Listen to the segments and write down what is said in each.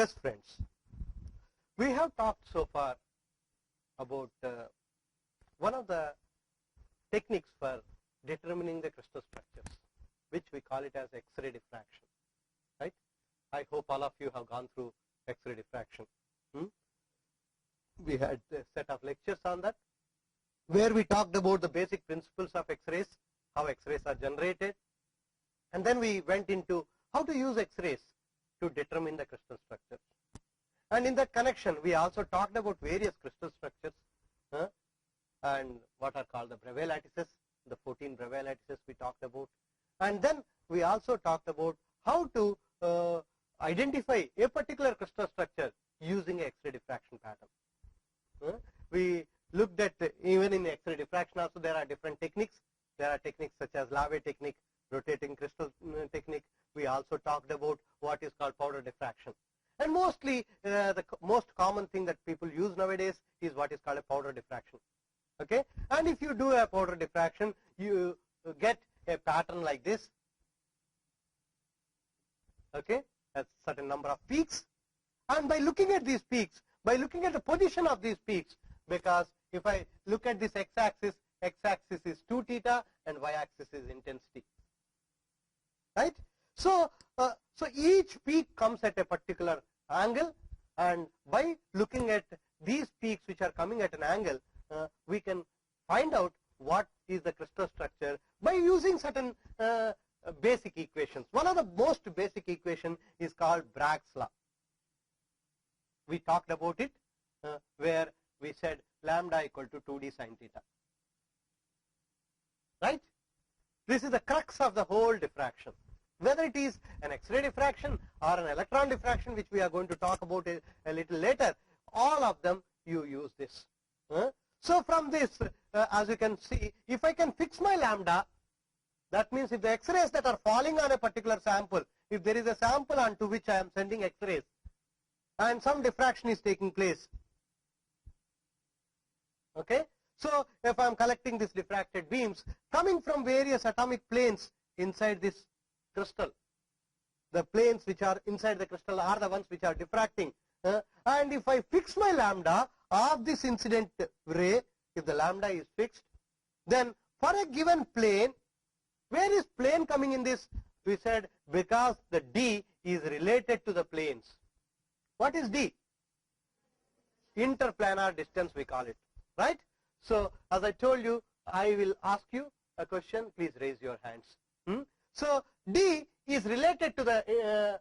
Yes, friends, we have talked so far about one of the techniques for determining the crystal structures, which we call it as X-ray diffraction, right? I hope all of you have gone through X-ray diffraction. We had a set of lectures on that, where we talked about the basic principles of X-rays, how X-rays are generated, and then we went into how to use X-rays to determine the crystal structures. And in that connection, we also talked about various crystal structures and what are called the Bravais lattices, the 14 Bravais lattices we talked about. And then we also talked about how to identify a particular crystal structure using X-ray diffraction pattern. We looked at even in X-ray diffraction also there are different techniques. There are techniques such as Lave technique, rotating crystal technique. We also talked about what is called powder diffraction. And mostly the most common thing that people use nowadays is what is called a powder diffraction. Okay? And if you do a powder diffraction, you get a pattern like this. Okay? A certain number of peaks. And by looking at these peaks, by looking at the position of these peaks, because if I look at this x-axis is 2 theta and y-axis is intensity. Right? So each peak comes at a particular angle, and by looking at these peaks which are coming at an angle, we can find out what is the crystal structure by using certain basic equations. One of the most basic equation is called Bragg's law. We talked about it where we said lambda equal to 2d sin theta. Right? This is the crux of the whole diffraction. Whether it is an X-ray diffraction or an electron diffraction, which we are going to talk about a little later, all of them you use this. So from this, as you can see, if I can fix my lambda, that means if the X-rays that are falling on a particular sample, if there is a sample onto which I am sending X-rays and some diffraction is taking place, okay? So if I am collecting these diffracted beams coming from various atomic planes inside this crystal, the planes which are inside the crystal are the ones which are diffracting, and if I fix my lambda of this incident ray, if the lambda is fixed, then for a given plane, where is plane coming in this? We said because the D is related to the planes. What is D? Interplanar distance we call it, right? So as I told you, I will ask you a question. Please raise your hands. So D is related to the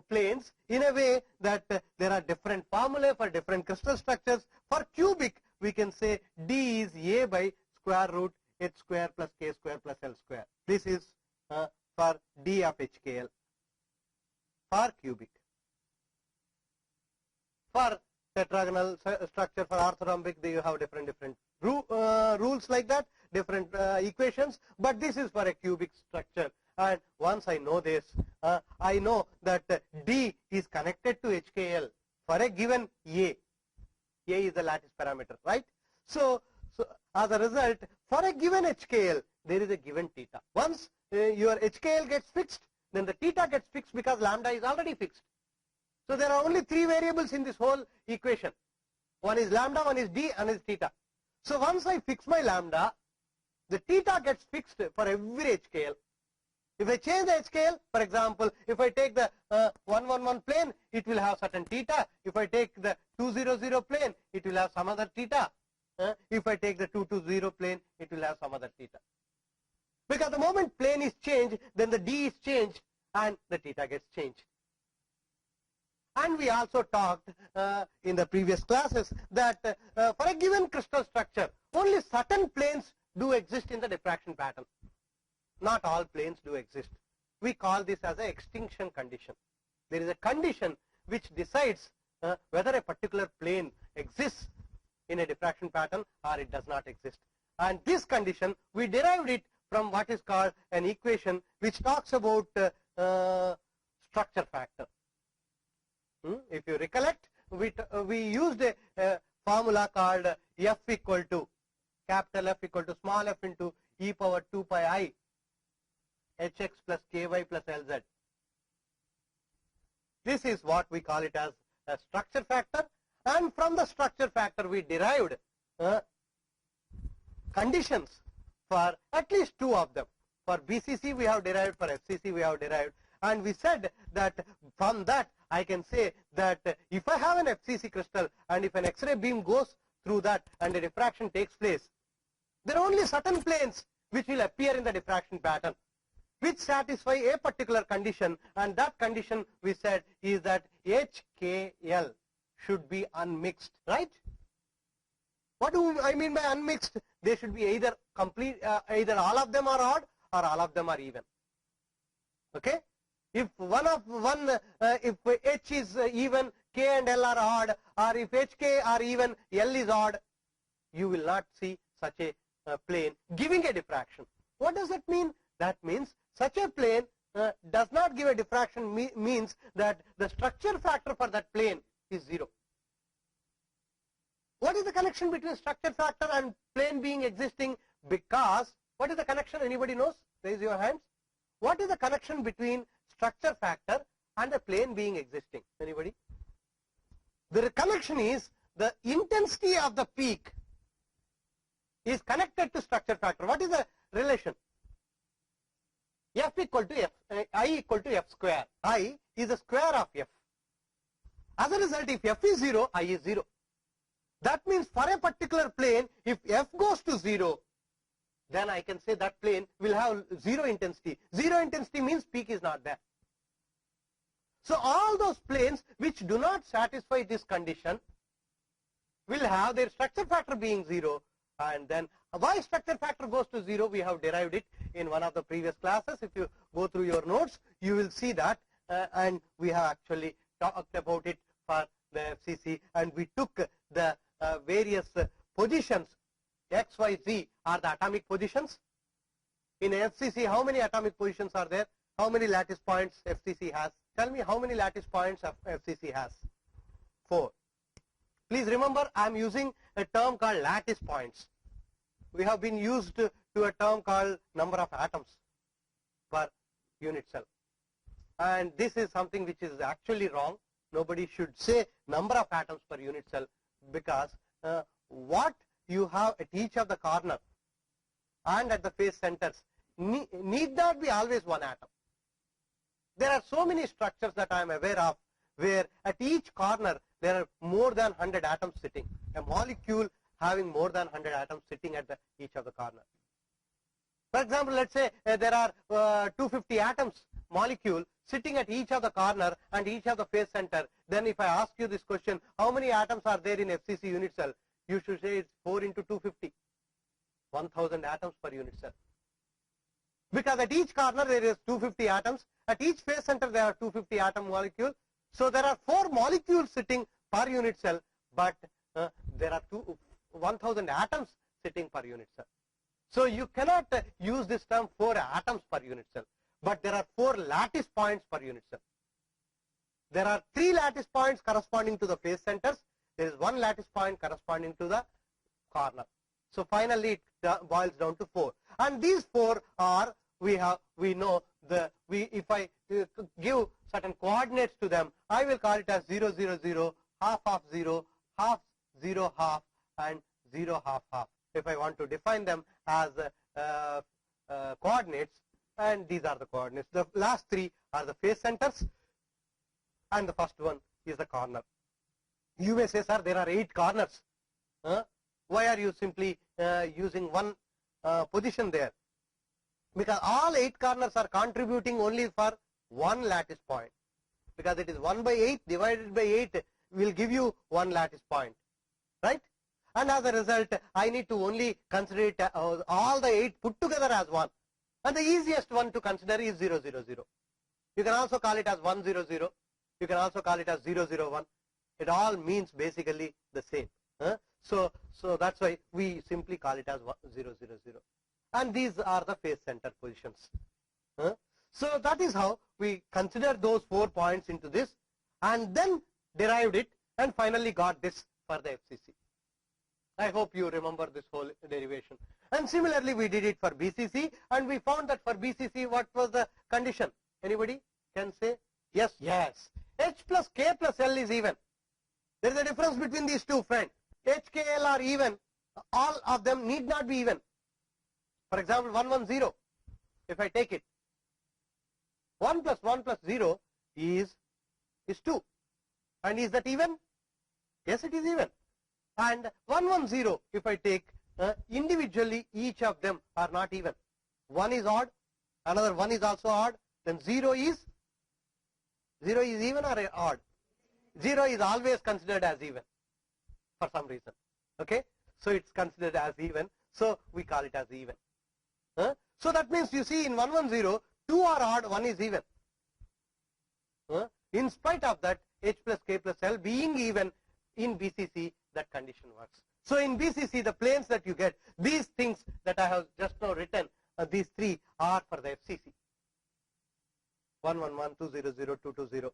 planes in a way that there are different formulae for different crystal structures. For cubic, we can say D is A by square root h square plus k square plus l square. This is for D of HKL for cubic. For tetragonal structure, for orthorhombic, you have different rules like that, different equations, but this is for a cubic structure. And once I know this, I know that D is connected to HKL for a given A. A is the lattice parameter, right? So as a result, for a given HKL, there is a given theta. Once your HKL gets fixed, then the theta gets fixed because lambda is already fixed. So there are only 3 variables in this whole equation. One is lambda, one is D, and is theta. So once I fix my lambda, the theta gets fixed for every HKL. If I change the HKL, for example, if I take the 111 plane, it will have certain theta. If I take the 200 plane, it will have some other theta. If I take the 220 plane, it will have some other theta. Because the moment plane is changed, then the D is changed and the theta gets changed. And we also talked in the previous classes that for a given crystal structure, only certain planes do exist in the diffraction pattern. Not all planes do exist. We call this as an extinction condition. There is a condition which decides whether a particular plane exists in a diffraction pattern or it does not exist. And this condition, we derived it from what is called an equation which talks about structure factor. If you recollect, we used a formula called F equal to capital F equal to small f into e power 2 pi I hx plus ky plus lz. This is what we call it as a structure factor, and from the structure factor we derived conditions for at least two of them. For BCC we have derived, for FCC we have derived, and we said that from that I can say that if I have an FCC crystal and if an X-ray beam goes through that and a diffraction takes place, there are only certain planes which will appear in the diffraction pattern which satisfy a particular condition, and that condition we said is that HKL should be unmixed, right? What do I mean by unmixed? They should be either complete, either all of them are odd or all of them are even. Okay? If if H is even, K and L are odd, or if HK are even, L is odd, you will not see such a plane giving a diffraction. What does that mean? That means such a plane does not give a diffraction, means that the structure factor for that plane is 0. What is the connection between structure factor and plane being existing? Because, what is the connection? Anybody knows? Raise your hands. What is the connection between structure factor and a plane being existing? Anybody? The connection is the intensity of the peak is connected to structure factor. What is the relation? F equal to F, I equal to F square. I is the square of F. As a result, if F is 0, I is 0. That means for a particular plane, if F goes to 0, then I can say that plane will have 0 intensity. 0 intensity means peak is not there. So all those planes which do not satisfy this condition will have their structure factor being 0, and then why structure factor goes to 0, we have derived it in one of the previous classes. If you go through your notes, you will see that, and we have actually talked about it for the FCC, and we took the various positions, X, Y, Z are the atomic positions. In FCC, how many atomic positions are there? How many lattice points FCC has? Tell me how many lattice points FCC has? 4. Please remember, I am using a term called lattice points. We have been used to a term called number of atoms per unit cell. And this is something which is actually wrong. Nobody should say number of atoms per unit cell, because what you have at each of the corner and at the face centers need not be always one atom. There are so many structures that I am aware of where at each corner there are more than 100 atoms sitting. A molecule having more than 100 atoms sitting at each of the corner. For example, let's say there are 250 atoms molecule sitting at each of the corner and each of the face center. Then if I ask you this question, how many atoms are there in FCC unit cell? You should say it's 4 into 250. 1000 atoms per unit cell. Because at each corner there is 250 atoms. At each face center there are 250 atom molecule. So there are 4 molecules sitting per unit cell, but there are 1000 atoms sitting per unit cell. So you cannot use this term 4 atoms per unit cell, but there are 4 lattice points per unit cell. There are 3 lattice points corresponding to the face centers. There is 1 lattice point corresponding to the corner. So finally it boils down to 4. And these 4 are, if I give certain coordinates to them, I will call it as 0, 0, 0, half of 0, half, 0, half, and 0, half, half. If I want to define them as coordinates, and these are the coordinates. The last 3 are the face centers, and the first one is the corner. You may say, sir, there are 8 corners. Why are you simply using one position there? Because all 8 corners are contributing only for 1 lattice point. Because it is 1 by 8 divided by 8 will give you 1 lattice point, right? And as a result, I need to only consider it all the 8 put together as 1. And the easiest one to consider is 0, 0, 0. You can also call it as 1, 0, 0. You can also call it as 0, 0, 1. It all means basically the same. So that's why we simply call it as 0, 0, 0. And these are the face center positions. So that is how we consider those 4 points into this, and then derived it, and finally got this for the FCC. I hope you remember this whole derivation. And similarly we did it for BCC, and we found that for BCC what was the condition? Anybody can say? Yes, yes. H plus K plus L is even. There is a difference between these two, friends. HKL are even. All of them need not be even. For example, 110, if I take it, 1 plus 1 plus 0 is 2. And is that even? Yes, it is even. And 110, if I take individually, each of them are not even. 1 is odd, another 1 is also odd, then 0 is even or odd? 0 is always considered as even for some reason. Okay, so it's considered as even, so we call it as even. So that means you see in 110, 2 are odd, 1 is even. In spite of that, H plus K plus L being even, in BCC that condition works. So in BCC, the planes that you get, these things that I have just now written, these three are for the FCC. 111, 200, 220.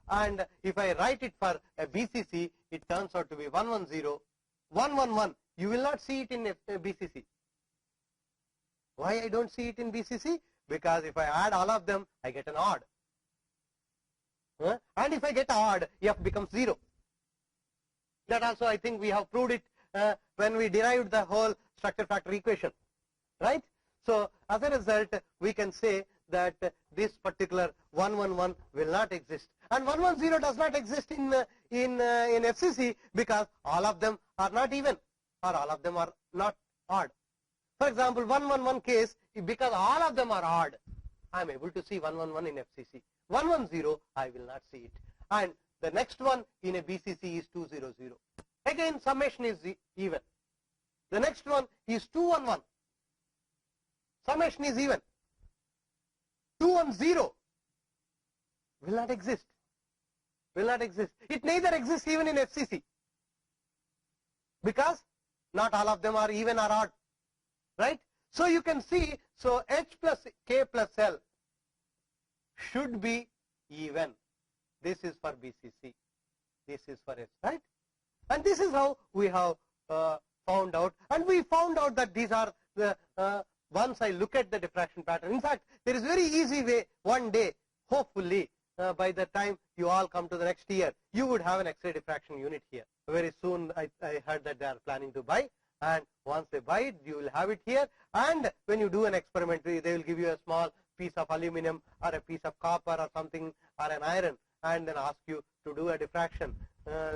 And if I write it for a BCC, it turns out to be 110, 111. You will not see it in BCC. Why I don't see it in BCC? Because if I add all of them, I get an odd. And if I get odd, F becomes 0. That also I think we have proved it when we derived the whole structure factor equation, right? So as a result, we can say that this particular 111 will not exist, and 110 does not exist in FCC because all of them are not even, or all of them are not odd. For example, 111 case, because all of them are odd, I am able to see 111 in FCC. 110, I will not see it. And the next one in a BCC is 200. Again, summation is even. The next one is 211. Summation is even. 210 will not exist. Will not exist. It neither exists even in FCC because not all of them are even or odd, right? So you can see, so H plus K plus L should be even. This is for BCC. This is for F, right? And this is how we have found out. And we found out that these are the, once I look at the diffraction pattern. In fact, there is very easy way, one day, hopefully, by the time you all come to the next year, you would have an X-ray diffraction unit here. Very soon, I heard that they are planning to buy. And once they buy it, you will have it here. And when you do an experiment, they will give you a small piece of aluminum or a piece of copper or something or an iron, and then ask you to do a diffraction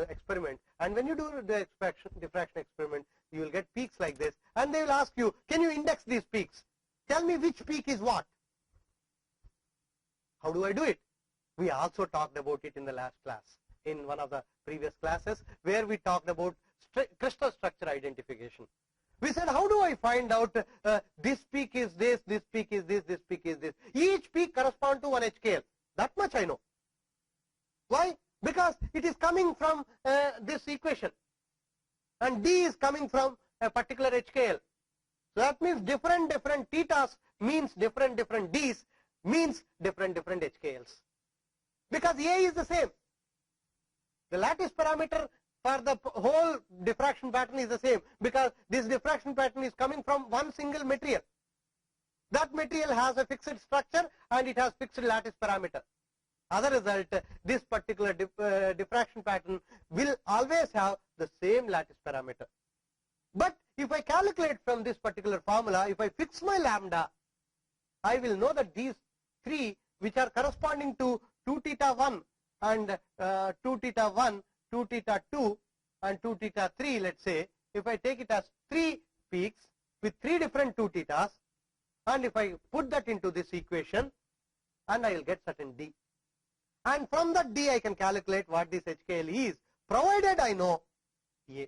experiment. And when you do the diffraction experiment, you will get peaks like this, and they will ask you, can you index these peaks? Tell me which peak is what. How do I do it? We also talked about it in the last class, in one of the previous classes, where we talked about crystal structure identification. We said, how do I find out this peak is this peak is this peak is this? Each peak corresponds to one HKL. That much I know. Why? Because it is coming from this equation, and D is coming from a particular HKL. So that means different thetas means different Ds means different HKLs. Because A is the same. The lattice parameter for the whole diffraction pattern is the same, because this diffraction pattern is coming from one single material. That material has a fixed structure and it has fixed lattice parameter. As a result, this particular diffraction pattern will always have the same lattice parameter. But if I calculate from this particular formula, if I fix my lambda, I will know that these three, which are corresponding to 2 theta 1 and 2 theta 1, 2 theta 2 and 2 theta 3, let's say, if I take it as 3 peaks with 3 different 2 thetas, and if I put that into this equation, and I will get certain D. And from that D I can calculate what this HKL is, provided I know A.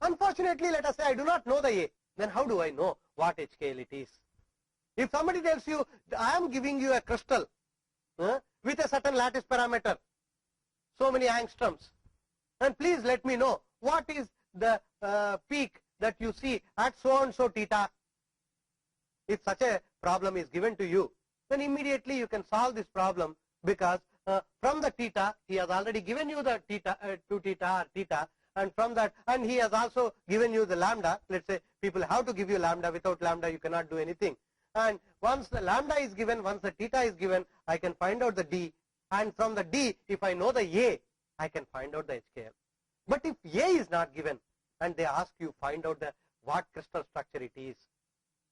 Unfortunately, let us say I do not know the A, then how do I know what HKL it is? If somebody tells you, I am giving you a crystal with a certain lattice parameter, so many angstroms, and please let me know what is the peak that you see at so and so theta. If such a problem is given to you, then immediately you can solve this problem, because from the theta, he has already given you the theta, 2 theta or theta, and from that, and he has also given you the lambda. Let's say people have to give you lambda. Without lambda, you cannot do anything. And once the lambda is given, once the theta is given, I can find out the D. And from the D, if I know the A, I can find out the HKL. But if A is not given and they ask you find out what crystal structure it is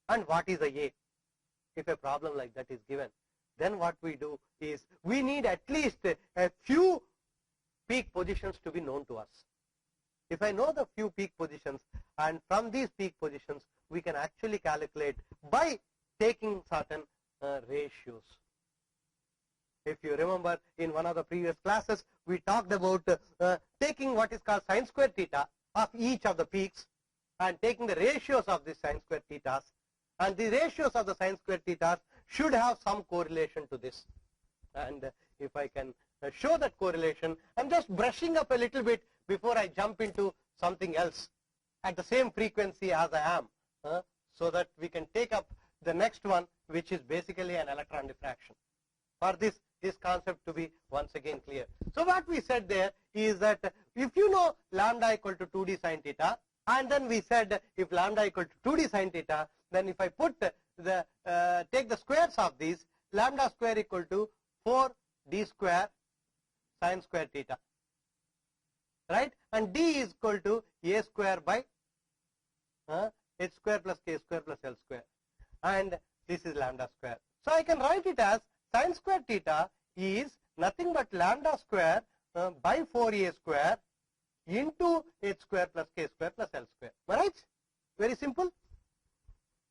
and what is a A, if a problem like that is given, then what we do is we need at least a few peak positions to be known to us. If I know the few peak positions, and from these peak positions we can actually calculate by taking certain ratios. If you remember, in one of the previous classes we talked about taking what is called sine square theta of each of the peaks and taking the ratios of the sine square thetas, and the ratios of the sine square thetas should have some correlation to this. And if I can show that correlation, I'm just brushing up a little bit before I jump into something else at the same frequency as I am, so that we can take up the next one, which is basically an electron diffraction. For this concept to be once again clear. So what we said there is that if you know lambda equal to 2d sine theta, and then we said if lambda equal to 2d sine theta, then if I put the take the squares of these, lambda square equal to 4d square sine square theta, right? And d is equal to a square by h square plus k square plus l square, and this is lambda square. So I can write it as sine square theta is nothing but lambda square by 4a square into h square plus k square plus l square. Right? Very simple.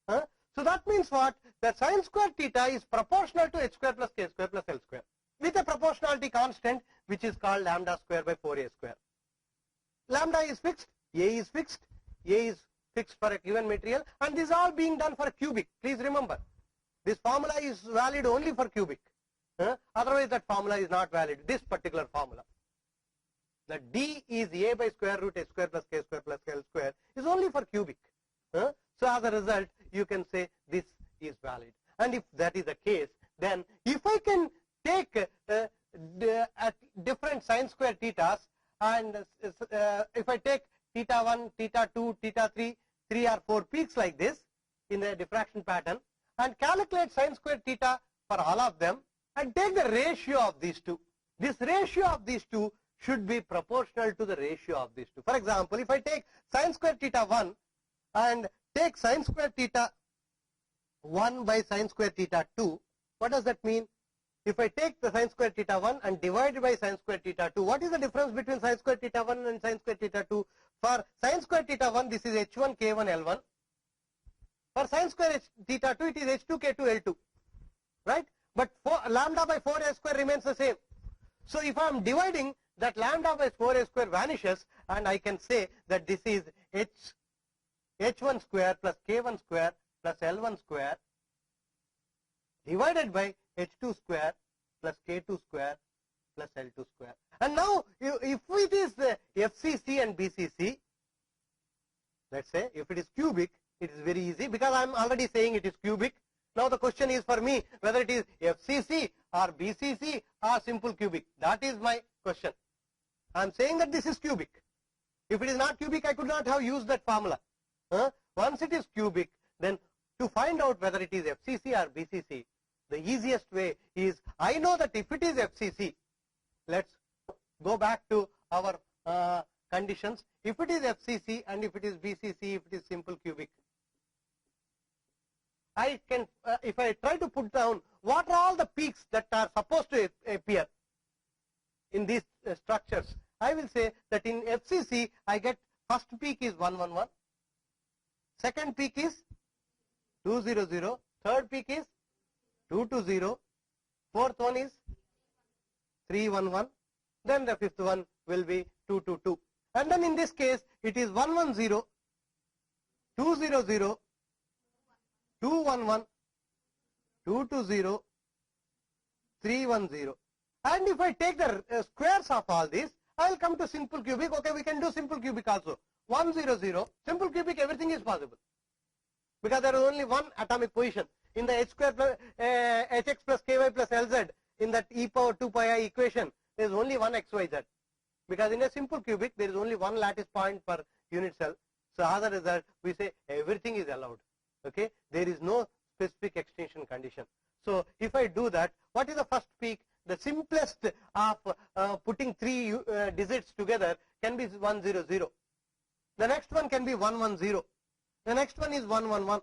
So that means what? That sine square theta is proportional to h square plus k square plus l square with a proportionality constant which is called lambda square by 4a square. Lambda is fixed, a is fixed, a is fixed for a given material, and this is all being done for a cubic. Please remember, this formula is valid only for cubic. Otherwise that formula is not valid, this particular formula. The d is a by square root h square plus k square plus l square is only for cubic. So as a result, you can say this is valid. And if that is the case, then if I can take different sine square thetas, and if I take theta 1, theta 2, theta 3, 3 or 4 peaks like this in the diffraction pattern, and calculate sine square theta for all of them, and take the ratio of these two. This ratio of these two should be proportional to the ratio of these two. For example, if I take sine square theta 1 and take sine square theta 1 by sine square theta 2, what does that mean? If I take the sine square theta 1 and divide by sine square theta 2, what is the difference between sine square theta 1 and sine square theta 2? For sine square theta 1, this is h1 k1 l1. For sine square theta 2, it is h2 k2 l2. Right? But lambda by 4a square remains the same. So if I am dividing, that lambda by 4a square vanishes, and I can say that this is h1 square plus k1 square plus l1 square divided by h2 square plus k2 square plus l2 square. And now if it is FCC and BCC, let's say if it is cubic, it is very easy because I am already saying it is cubic. Now the question is for me whether it is FCC or BCC or simple cubic. That is my question. I am saying that this is cubic. If it is not cubic, I could not have used that formula. Once it is cubic, then to find out whether it is FCC or BCC, the easiest way is, I know that if it is FCC, let's go back to our conditions. If it is FCC and if it is BCC, if it is simple cubic, I can, if I try to put down what are all the peaks that are supposed to appear in these structures, I will say that in FCC I get first peak is 111, second peak is 200, third peak is 220, fourth one is 311, then the fifth one will be 222. And then in this case it is 110, 200, 211, 220, 310. And if I take the squares of all these, I will come to simple cubic. Okay, we can do simple cubic also. 100, simple cubic, everything is possible. Because there is only one atomic position. In the h square plus hx plus ky plus lz, in that e power 2 pi I equation, there is only one xyz. Because in a simple cubic, there is only one lattice point per unit cell. So as a result, we say everything is allowed. Okay, there is no specific extinction condition. So if I do that, what is the first peak? The simplest of putting three digits together can be 100. The next one can be 110. The next one is 111.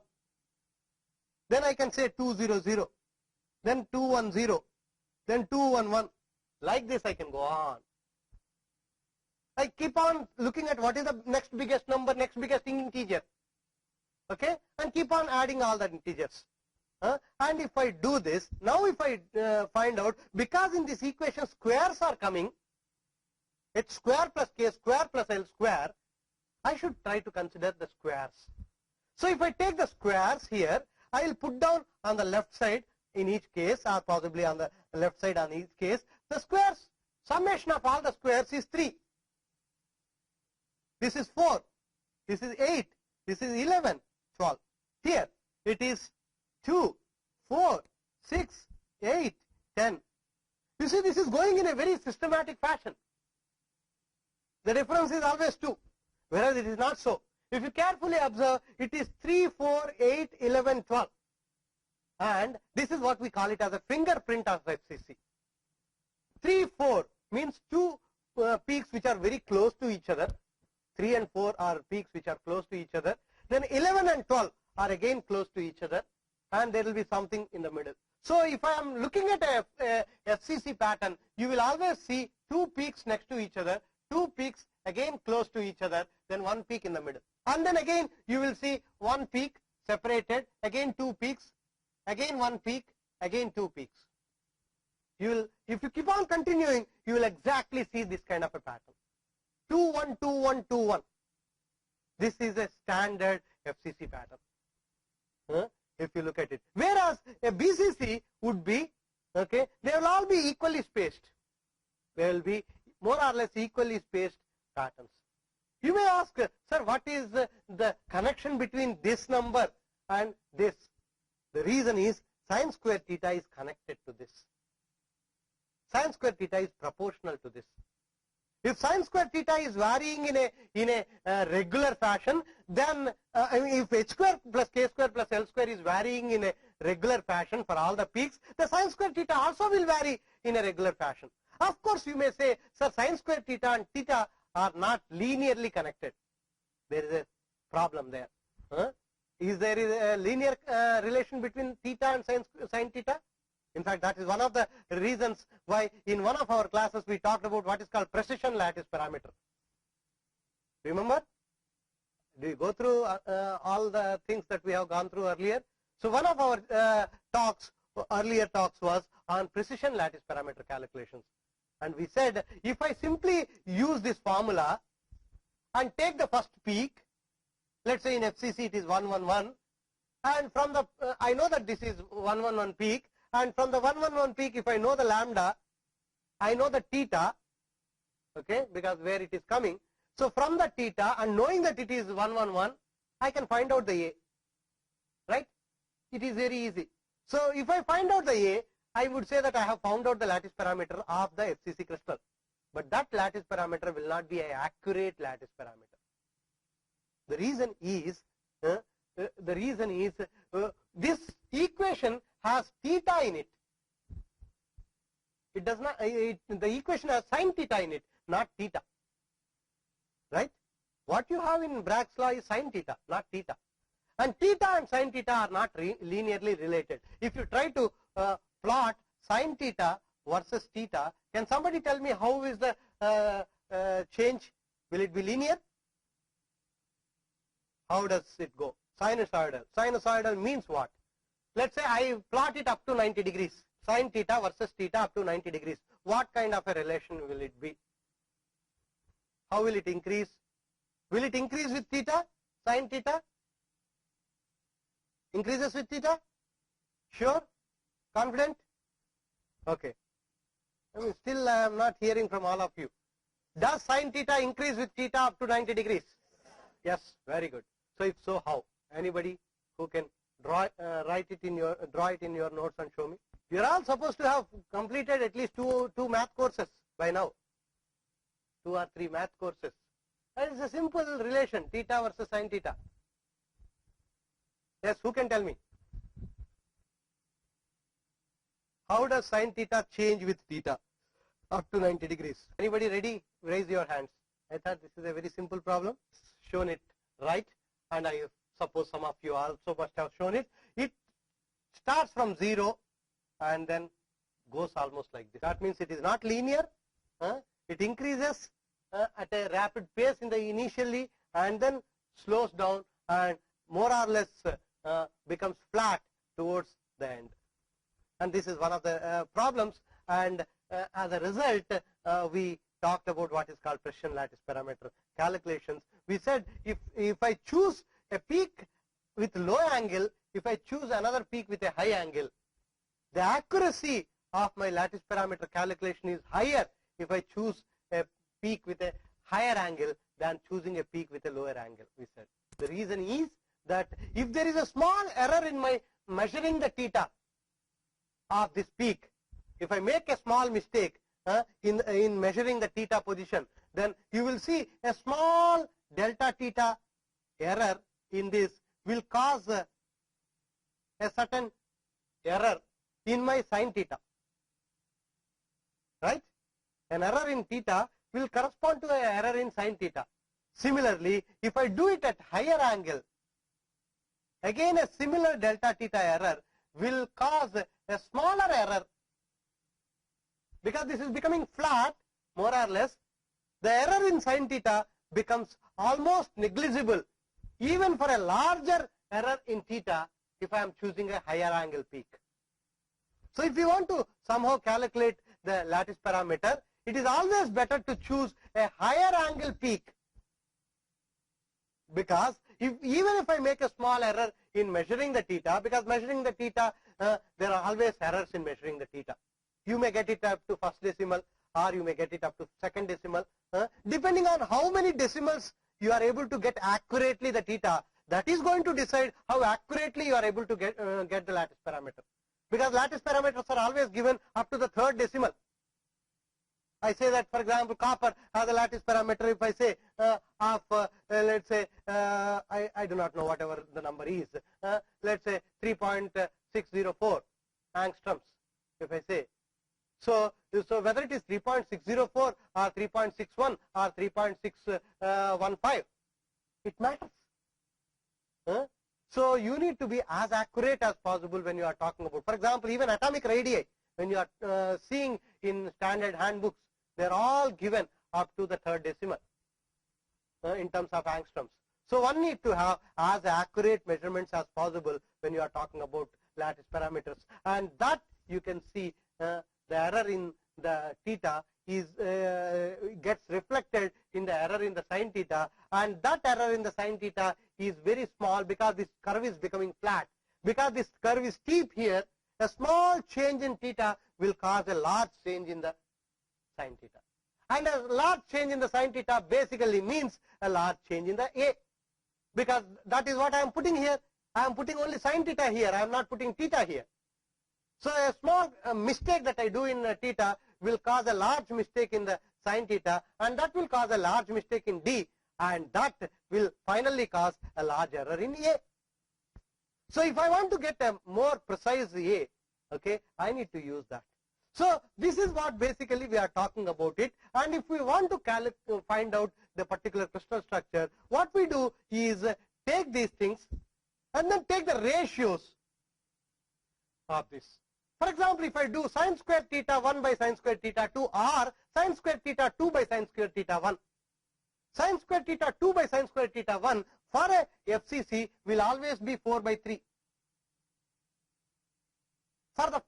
Then I can say 200. Then 210. Then 211. Like this I can go on. I keep on looking at what is the next biggest number, next biggest integer. Okay? And keep on adding all the integers. And if I do this, now if I find out, because in this equation squares are coming, h square plus k square plus l square, I should try to consider the squares. So if I take the squares here, I will put down on the left side in each case, or possibly on the left side on each case, the squares. Summation of all the squares is 3. This is 4. This is 8. This is 11, 12. Here it is 2, 4, 6, 8, 10. You see, this is going in a very systematic fashion. The difference is always 2, whereas it is not so. If you carefully observe, it is 3, 4, 8, 11, 12. And this is what we call it as a fingerprint of FCC. 3, 4 means two peaks which are very close to each other. 3 and 4 are peaks which are close to each other. Then 11 and 12 are again close to each other. And there will be something in the middle. So if I am looking at a FCC pattern, you will always see two peaks next to each other, two peaks again close to each other, then one peak in the middle. And then again you will see one peak separated, again two peaks, again one peak, again two peaks. You will, if you keep on continuing, you will exactly see this kind of a pattern. 2, 1, 2, 1, 2, 1. This is a standard FCC pattern. If you look at it. Whereas a BCC would be, okay, they will all be equally spaced. They will be more or less equally spaced patterns. You may ask, sir, what is the connection between this number and this? The reason is sin square theta is connected to this. Sin square theta is proportional to this. If sin square theta is varying in a regular fashion, then if h square plus k square plus l square is varying in a regular fashion for all the peaks, the sin square theta also will vary in a regular fashion. Of course, you may say, sir, sin square theta and theta are not linearly connected. There is a problem there. Is there a linear relation between theta and sin theta? In fact, that is one of the reasons why in one of our classes we talked about what is called precision lattice parameter. Remember? Do you go through all the things that we have gone through earlier? So one of our earlier talks was on precision lattice parameter calculations. And we said, if I simply use this formula and take the first peak, let's say in FCC it is 111, and from the, I know that this is 111 peak, and from the 111 peak, if I know the lambda, I know the theta, okay, because where it is coming. So from the theta and knowing that it is 111, I can find out the A, right? It is very easy. So if I find out the A, I would say that I have found out the lattice parameter of the FCC crystal. But that lattice parameter will not be an accurate lattice parameter. The reason is, this equation has theta in it. It does not. The equation has sin theta in it, not theta. Right? What you have in Bragg's law is sin theta, not theta. And theta and sin theta are not linearly related. If you try to plot sin theta versus theta, can somebody tell me how is the change? Will it be linear? How does it go? Sinusoidal. Sinusoidal means what? Let's say I plot it up to 90 degrees. Sin theta versus theta up to 90 degrees. What kind of a relation will it be? How will it increase? Will it increase with theta? Sin theta? Increases with theta? Sure? Confident? Okay. I mean, still I am not hearing from all of you. Does sin theta increase with theta up to 90 degrees? Yes, very good. So if so, how? Anybody who can draw it in your notes and show me? You are all supposed to have completed at least two math courses by now. 2 or 3 math courses. That is a simple relation, theta versus sin theta. Yes, who can tell me? how does sin theta change with theta up to 90 degrees? Anybody ready? Raise your hands. I thought this is a very simple problem. Shown it right, and I suppose some of you also must have shown it. It starts from 0 and then goes almost like this. That means it is not linear. It increases at a rapid pace in the initially and then slows down and more or less becomes flat towards the end. And this is one of the problems, and as a result we talked about what is called precision lattice parameter calculations. We said if I choose a peak with low angle, if I choose another peak with a high angle, the accuracy of my lattice parameter calculation is higher if I choose a peak with a higher angle than choosing a peak with a lower angle, we said. The reason is that if there is a small error in my measuring the theta of this peak, if I make a small mistake in measuring the theta position, then you will see a small delta theta error in this will cause a certain error in my sin theta, right? An error in theta will correspond to an error in sin theta. Similarly, if I do it at higher angle, again a similar delta theta error will cause a smaller error, because this is becoming flat more or less. The error in sin theta becomes almost negligible even for a larger error in theta if I am choosing a higher angle peak. So if you want to somehow calculate the lattice parameter, it is always better to choose a higher angle peak, because even if I make a small error in measuring the theta, because measuring the theta, there are always errors in measuring the theta. You may get it up to first decimal, or you may get it up to second decimal. Depending on how many decimals you are able to get accurately the theta, that is going to decide how accurately you are able to get the lattice parameter. Because lattice parameters are always given up to the third decimal. I say that, for example, copper has a lattice parameter. If I say of let's say I do not know whatever the number is, let's say 3.604 angstroms, if I say. So whether it is 3.604 or 3.61 or 3.615, it matters. So you need to be as accurate as possible when you are talking about, for example, even atomic radii. When you are seeing in standard handbooks, they are all given up to the third decimal in terms of angstroms. So one need to have as accurate measurements as possible when you are talking about lattice parameters, and that you can see the error in the theta is gets reflected in the error in the sin theta, and that error in the sin theta is very small because this curve is becoming flat. Because this curve is steep here, a small change in theta will cause a large change in the sin theta. And a large change in the sin theta basically means a large change in the A, because that is what I am putting here. I am putting only sin theta here. I am not putting theta here. So a small mistake that I do in theta will cause a large mistake in the sin theta, and that will cause a large mistake in D, and that will finally cause a large error in A. So if I want to get a more precise A, okay, I need to use that. So this is what basically we are talking about it, and if we want to find out the particular crystal structure, what we do is take these things and then take the ratios of this. For example, if I do sin square theta 1 by sin square theta 2 or sin square theta 2 by sin square theta 1, sin square theta 2 by sin square theta 1 for a FCC will always be 4 by 3 for the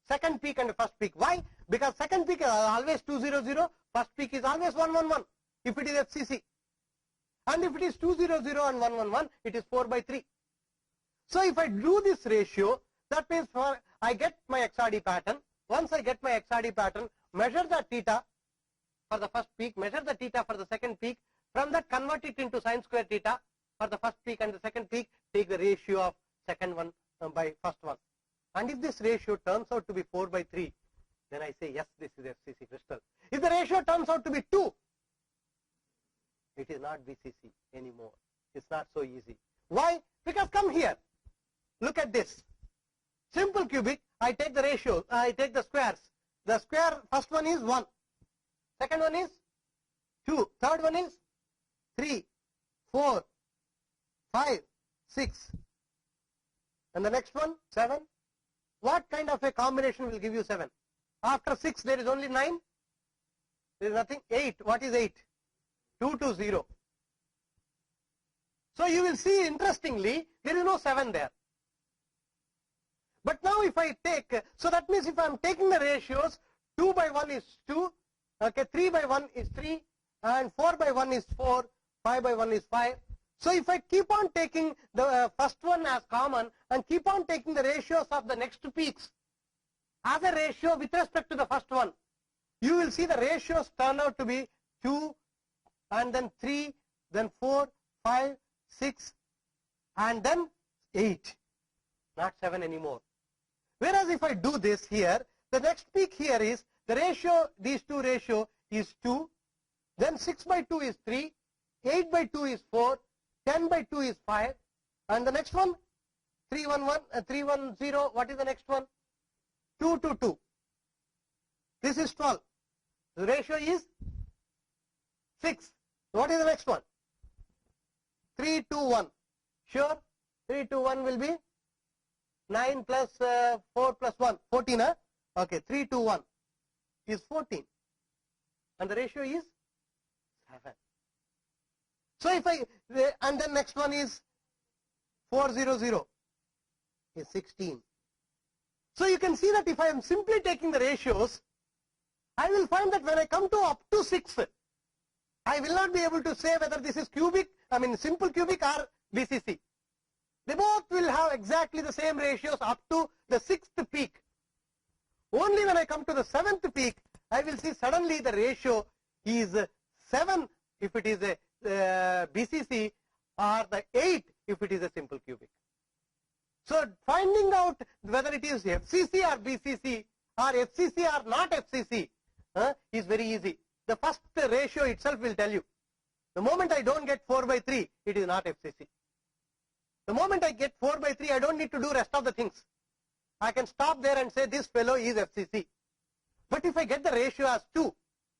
second peak and the first peak. Why? Because second peak is always 200, first peak is always 111 if it is FCC. And if it is 200 and 111, it is 4 by 3. So if I do this ratio, that means I get my XRD pattern. Once I get my XRD pattern, measure the theta for the first peak, measure the theta for the second peak. From that, convert it into sin square theta for the first peak and the second peak. Take the ratio of second one by first one. And if this ratio turns out to be 4 by 3, then I say, yes, this is FCC crystal. If the ratio turns out to be 2, it is not BCC anymore. It's not so easy. Why? Because come here. Look at this. Simple cubic, I take the ratio, I take the squares. The square, first one is 1, second one is 2, third one is 3, 4, 5, 6, and the next one 7. What kind of a combination will give you 7? After 6 there is only 9, there is nothing. 8, what is 8? 2 to 0. So you will see, interestingly, there is no 7 there. But now if I take, so that means if I am taking the ratios, 2 by 1 is 2, okay, 3 by 1 is 3, and 4 by 1 is 4, 5 by 1 is 5. So if I keep on taking the first one as common and keep on taking the ratios of the next peaks as a ratio with respect to the first one, you will see the ratios turn out to be 2, and then 3, then 4, 5, 6, and then 8, not 7 anymore. Whereas if I do this here, the next peak here is the ratio, these two ratio is 2, then 6 by 2 is 3, 8 by 2 is 4, 10 by 2 is 5, and the next one 310, what is the next one? 2 to 2. This is 12. The ratio is 6. What is the next one? 3 to 1. Sure? 3 to 1 will be 9 plus 4 plus 1, 14, huh? Okay, 3 to 1 is 14. And the ratio is 7. So if I, and then next one is 400 is 16. So you can see that if I am simply taking the ratios, I will find that when I come to up to 6, I will not be able to say whether this is cubic, I mean simple cubic or BCC. They both will have exactly the same ratios up to the 6th peak. Only when I come to the 7th peak, I will see suddenly the ratio is 7 if it is a BCC, or the 8 if it is a simple cubic. So finding out whether it is FCC or BCC or FCC or not FCC is very easy. The first ratio itself will tell you. The moment I don't get 4 by 3, it is not FCC. The moment I get 4 by 3, I don't need to do rest of the things. I can stop there and say this fellow is FCC. But if I get the ratio as 2,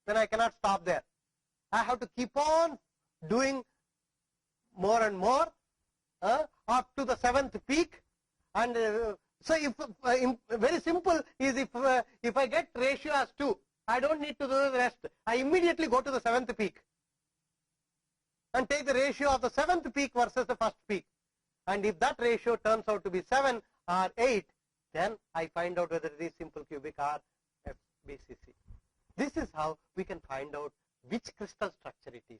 then I cannot stop there. I have to keep on doing more and more up to the 7th peak. And so if very simple is if I get ratio as 2, I don't need to do the rest. I immediately go to the 7th peak and take the ratio of the 7th peak versus the first peak. And if that ratio turns out to be 7 or 8, then I find out whether it is simple cubic or BCC. This is how we can find out which crystal structure it is.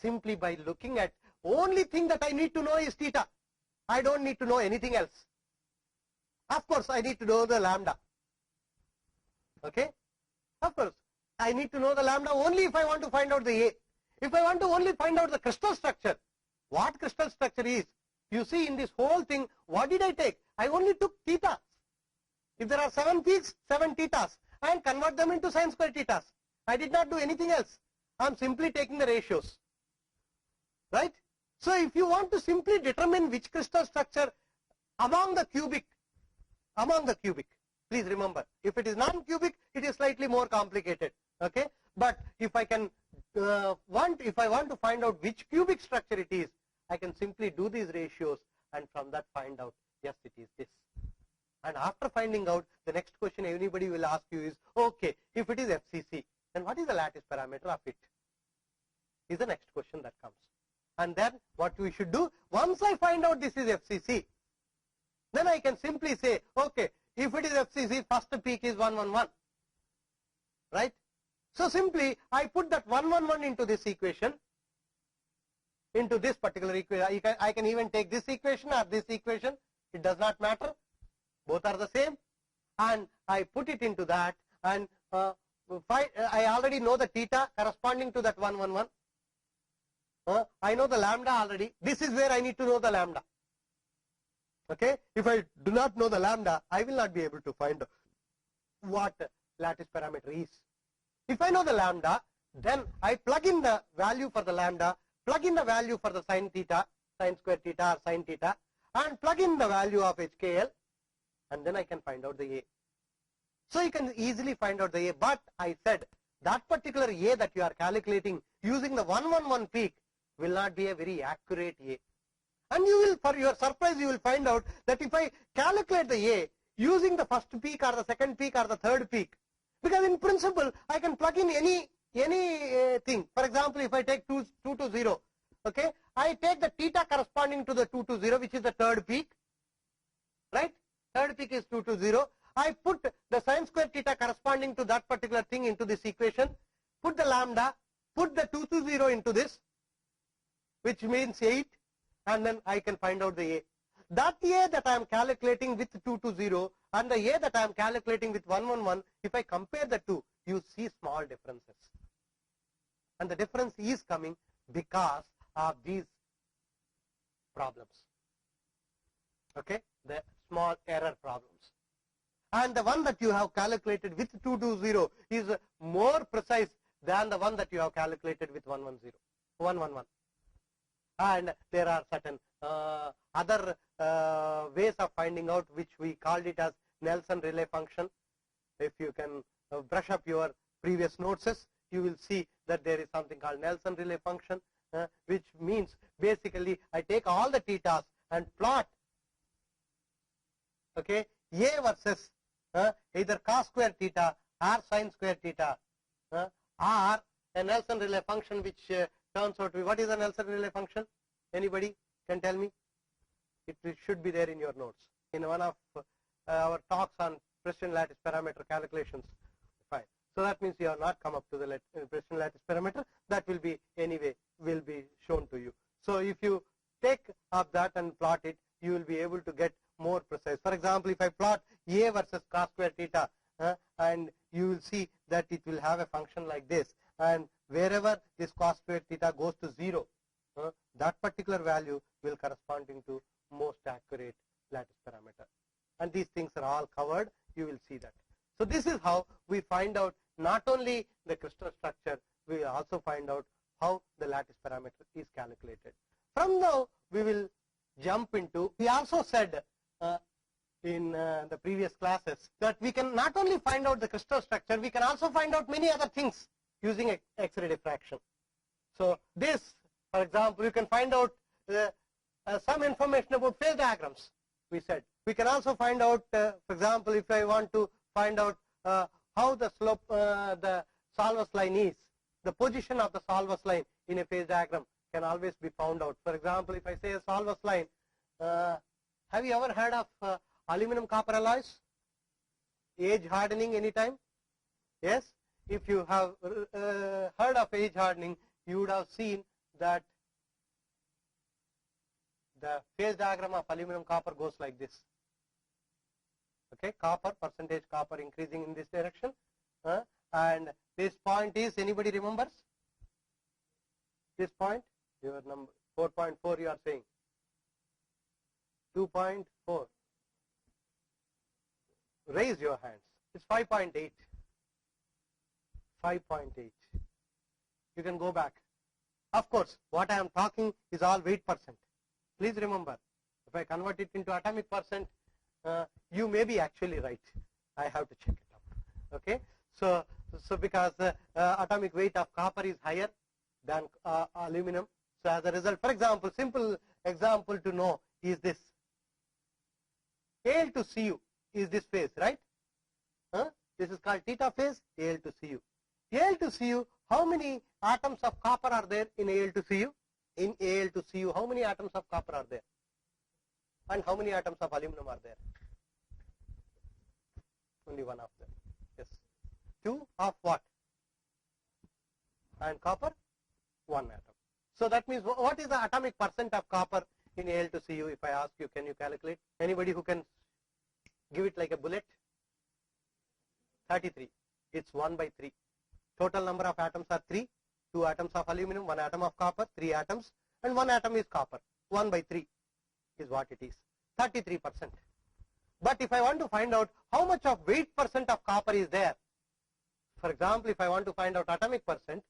Simply by looking at, only thing that I need to know is theta. I don't need to know anything else. Of course, I need to know the lambda. Okay? Of course, I need to know the lambda only if I want to find out the A. If I want to only find out the crystal structure, what crystal structure is, you see in this whole thing, what did I take? I only took theta. If there are 7 peaks, 7 thetas, and convert them into sine square thetas. I did not do anything else. I am simply taking the ratios. Right? So if you want to simply determine which crystal structure among the cubic, please remember, if it is non-cubic, it is slightly more complicated. Okay? But if I can if I want to find out which cubic structure it is, I can simply do these ratios and from that find out, yes, it is this. And after finding out, the next question anybody will ask you is, okay, if it is FCC, then what is the lattice parameter of it? Is the next question that comes. And then what we should do, once I find out this is FCC, then I can simply say, okay, if it is FCC, first peak is 111. Right? So simply, I put that 111 into this equation, into this particular equation. I can even take this equation or this equation. It does not matter. Both are the same. And I put it into that. And I already know the theta corresponding to that 111. I know the lambda already. This is where I need to know the lambda. Okay? If I do not know the lambda, I will not be able to find what lattice parameter is. If I know the lambda, then I plug in the value for the lambda, plug in the value for the sine theta, sine square theta or sine theta, and plug in the value of HKL. and then I can find out the A. So you can easily find out the A, but I said that particular A that you are calculating using the 111 peak will not be a very accurate A. And you will, for your surprise, you will find out that if I calculate the A using the first peak or the second peak or the third peak, because in principle I can plug in any thing. For example, if I take 220, okay, I take the theta corresponding to the 220, which is the third peak, right? Third peak is 220. I put the sine square theta corresponding to that particular thing into this equation, put the lambda, put the 220 into this, which means 8, and then I can find out the A. That A that I am calculating with 220 and the A that I am calculating with 111, if I compare the two, you see small differences. And the difference is coming because of these problems. Okay, the small error problems. And the one that you have calculated with 220 is more precise than the one that you have calculated with 111. And there are certain other ways of finding out, which we called it as Nelson relay function. If you can brush up your previous notes, you will see that there is something called Nelson relay function, which means basically I take all the thetas and plot, okay, A versus either cos square theta or sin square theta, or a Nelson relay function which turns out to be, what is a Nelson relay function? Anybody can tell me? It should be there in your notes. In one of our talks on Precision lattice parameter calculations. Fine. So that means you have not come up to the Precision lattice parameter. That will be anyway will be shown to you. So if you take up that and plot it, you will be able to get more precise. For example, if I plot A versus cos square theta, and you will see that it will have a function like this, and wherever this cos square theta goes to 0, that particular value will corresponding to most accurate lattice parameter. And these things are all covered. You will see that. So this is how we find out not only the crystal structure, we also find out how the lattice parameter is calculated. From now we will jump into, we also said in the previous classes that we can not only find out the crystal structure, we can also find out many other things using X-ray diffraction. So this, for example, you can find out some information about phase diagrams, we said. We can also find out, for example, if I want to find out how the slope, the Solvus line is, the position of the Solvus line in a phase diagram can always be found out. For example, if I say a Solvus line, have you ever heard of aluminum copper alloys? Age hardening anytime? Yes? If you have heard of age hardening, you would have seen that the phase diagram of aluminum copper goes like this. Okay, copper, percentage copper increasing in this direction, and this point is, anybody remembers? This point, your number 4.4 you are saying. 2.4. Raise your hands. It's 5.8. 5.8. You can go back. Of course, what I am talking is all weight percent. Please remember, if I convert it into atomic percent, you may be actually right. I have to check it out. Okay, so because atomic weight of copper is higher than aluminum, so as a result, for example, simple example to know is this. Al to Cu is this phase, right? This is called theta phase, Al to Cu. Al to Cu, how many atoms of copper are there in Al to Cu? In Al to Cu, how many atoms of copper are there? And how many atoms of aluminum are there? Only one of them. Yes. 2 of what? And copper? 1 atom. So that means, what is the atomic percent of copper in Al to Cu? If I ask you, can you calculate? Anybody who can give it like a bullet? 33. It's 1 by 3. Total number of atoms are 3. 2 atoms of aluminum, 1 atom of copper, 3 atoms, and 1 atom is copper. 1 by 3 is what it is. 33%. But if I want to find out how much of weight percent of copper is there, for example, if I want to find out atomic percent,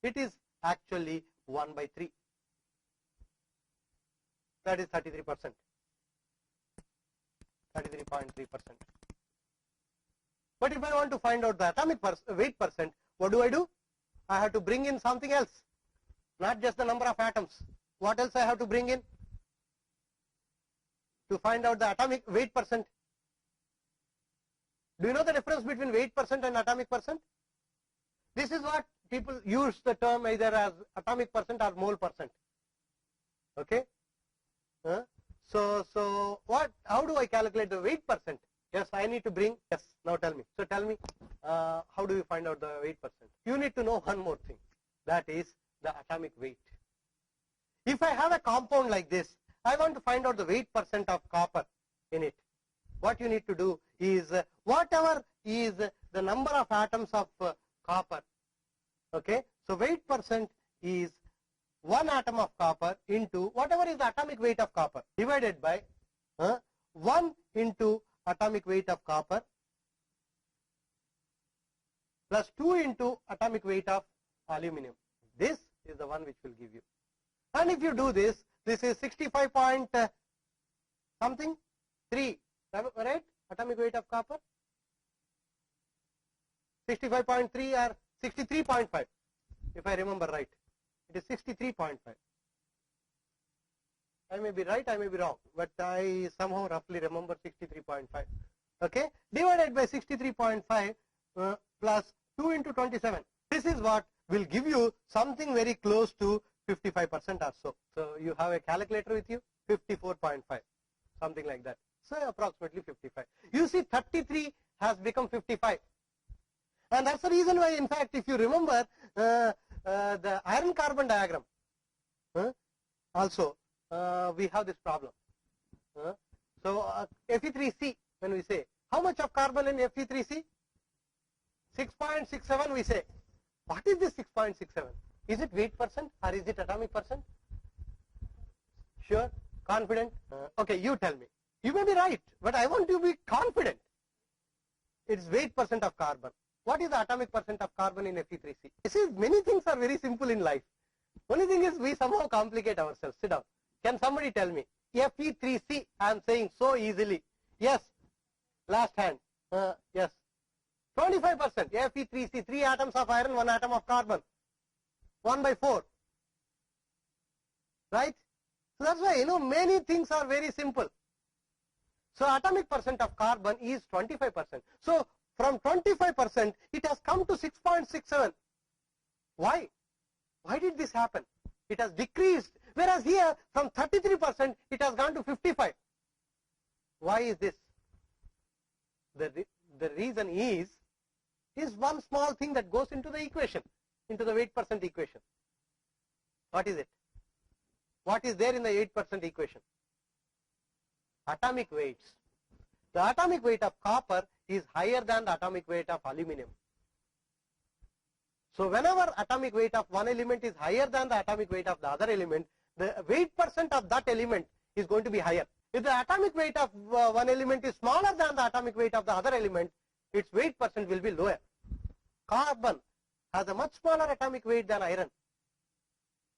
it is actually 1 by 3. That is 33%. 33.3%. But if I want to find out the atomic weight percent, what do? I have to bring in something else, not just the number of atoms. What else I have to bring in to find out the atomic weight percent? Do you know the difference between weight percent and atomic percent? This is what people use the term either as atomic percent or mole percent. Okay. So what? How do I calculate the weight percent? Yes, I need to bring. Yes. Now tell me. So tell me, how do you find out the weight percent? You need to know one more thing. That is the atomic weight. If I have a compound like this, I want to find out the weight percent of copper in it. What you need to do is whatever is the number of atoms of copper. Okay. So weight percent is 1 atom of copper into whatever is the atomic weight of copper divided by 1 into atomic weight of copper plus 2 into atomic weight of aluminum. This is the one which will give you. And if you do this, this is 65 point something 3, right? Atomic weight of copper 65.3 or 63.5, if I remember right. It is 63.5. I may be right, I may be wrong, but I somehow roughly remember 63.5. Okay, divided by 63.5 plus 2 into 27. This is what will give you something very close to 55% or so. So you have a calculator with you, 54.5, something like that. So approximately 55. You see 33 has become 55. And that's the reason why, in fact, if you remember the iron carbon diagram, also we have this problem. So Fe3C, when we say, how much of carbon in Fe3C? 6.67 we say. What is this 6.67? Is it weight percent or is it atomic percent? Sure? Confident? Okay, you tell me. You may be right, but I want to be confident. It's weight percent of carbon. What is the atomic percent of carbon in Fe3C? You see, many things are very simple in life. Only thing is we somehow complicate ourselves. Sit down. Can somebody tell me? Fe3C, I am saying so easily. Yes. Last hand. Yes. 25%. Fe3C, 3 atoms of iron, 1 atom of carbon. 1 by 4. Right? So that's why, many things are very simple. So atomic percent of carbon is 25%. So from 25%, it has come to 6.67. Why? Why did this happen? It has decreased. Whereas here, from 33%, it has gone to 55. Why is this? The reason is one small thing that goes into the equation, into the weight percent equation. What is it? What is there in the 8% equation? Atomic weights. The atomic weight of copper is higher than the atomic weight of aluminum. So whenever atomic weight of one element is higher than the atomic weight of the other element, the weight percent of that element is going to be higher. If the atomic weight of one element is smaller than the atomic weight of the other element, its weight percent will be lower. Carbon has a much smaller atomic weight than iron.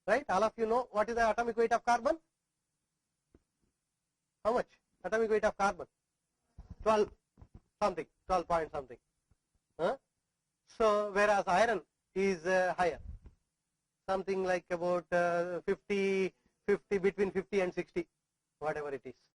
Right? All of you know what is the atomic weight of carbon? How much? Atomic weight of carbon? 12 something, 12 point something. So whereas iron is higher, something like about 50, between 50 and 60, whatever it is.